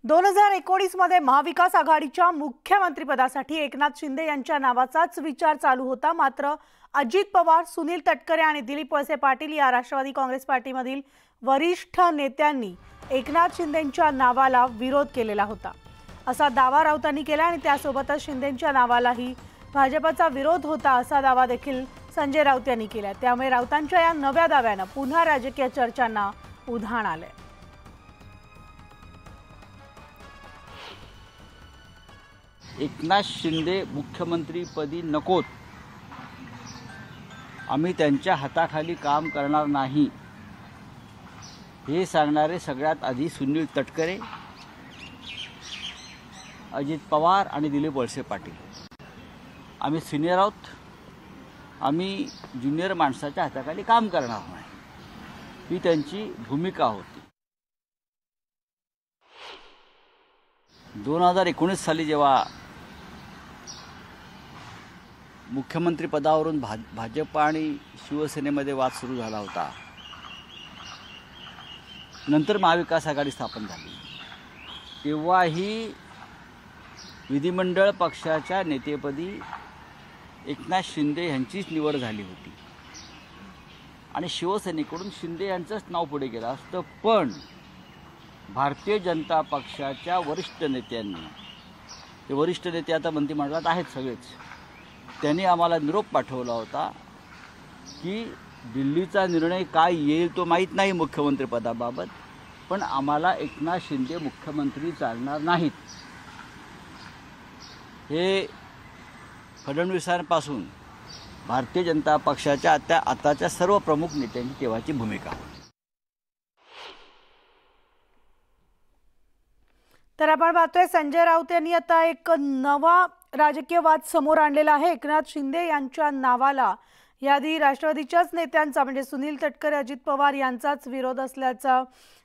2019 मध्ये महाविकास आघाडीच्या मुख्यमंत्रीपदासाठी एकनाथ शिंदे यांच्या नावाचाच विचार चालू होता। मात्र अजित पवार, सुनील तटकरे आणि दिलीप वळसे पाटील या राष्ट्रवादी काँग्रेस पार्टीमधील वरिष्ठ नेत्यांनी एकनाथ शिंदेंच्या नावाला विरोध केलेला होता, असा दावा राऊतांनी केला आणि त्यासोबतच शिंदेंच्या नावालाही भाजपचा विरोध होता असा दावा देखील संजय राऊत यांनी केला। त्यामुळे राऊतांच्या या नव्या दाव्याने पुन्हा राजकीय चर्चांना उधाण आले। एकनाथ शिंदे मुख्यमंत्रीपदी नकोत, आम्ही त्यांच्या हाताखाली काम करणार नाही, हे सांगणारे सगळ्यात आधी सुनील तटकरे, अजित पवार आणि दिलीप वळसे पाटील। आम्ही सिनियर आहोत, आम्ही ज्युनियर माणसाच्या हाताखाली काम करणार नाही, ही त्यांची भूमिका होती। 2019 साली जेव्हा मुख्यमंत्री पदावरून भाजप आणि शिवसेनेमध्ये वाद सुरू झाला होता, नंतर महाविकास आघाडी स्थापन झाली, तेव्हाही विधिमंडळ पक्षाच्या नेतेपदी एकनाथ शिंदे यांचीच निवड झाली होती आणि शिवसेनेकडून शिंदे यांचंच नाव पुढे गेलं असतं। पण भारतीय जनता पक्षाच्या वरिष्ठ नेत्यांनी, ते वरिष्ठ नेते आता मंत्रिमंडळात आहेत सगळेच, त्यांनी आम्हाला निरोप पाठवला होता की दिल्लीचा निर्णय काय येईल तो माहीत नाही मुख्यमंत्रीपदाबाबत, पण आम्हाला एकनाथ शिंदे मुख्यमंत्री चालणार नाहीत। हे फडणवीसांपासून भारतीय जनता पक्षाच्या आताच्या सर्व प्रमुख नेत्यांची तेव्हाची भूमिका होती। तर आपण पाहतोय संजय राऊत यांनी आता एक नवा राजकीय वाद समोर आणलेला आहे। एकनाथ शिंदे यांच्या नावाला यादी राष्ट्रवादीच्याच नेत्यांचा म्हणजे सुनील तटकरे, अजित पवार यांचाच विरोध असल्याचा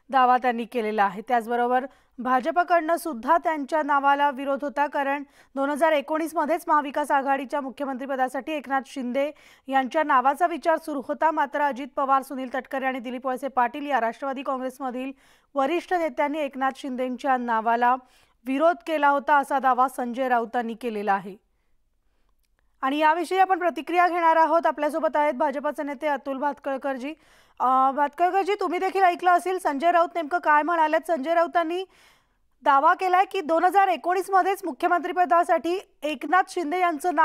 दावा त्यांनी केलेला आहे। त्याचबरोबर भाजपकडनं सुद्धा त्यांच्या नावाला विरोध होता, कारण 2019 मध्येच महाविकास आघाडीच्या मुख्यमंत्रीपदासाठी एकनाथ शिंदे यांच्या नावाचा विचार सुरू होता। मात्र अजित पवार, सुनील तटकरे आणि दिलीप वळसे पाटील या राष्ट्रवादी काँग्रेसमधील वरिष्ठ नेत्यांनी एकनाथ शिंदेंच्या नावाला विरोध केला होता, असा दावा संजय राऊतांनी केलेला आहे। आणि याविषयी आपण प्रतिक्रिया घेणार आहोत। आपल्यासोबत आहेत भाजपचे नेते अतुल भातखळकरजी। भातखळकरजी, तुम्ही देखील ऐकलं असेल संजय राऊत नेमकं काय म्हणाले। संजय राऊतांनी दावा केलाय की 2019 मध्येच मुख्यमंत्रीपदासाठी एकनाथ शिंदे यांचं नाव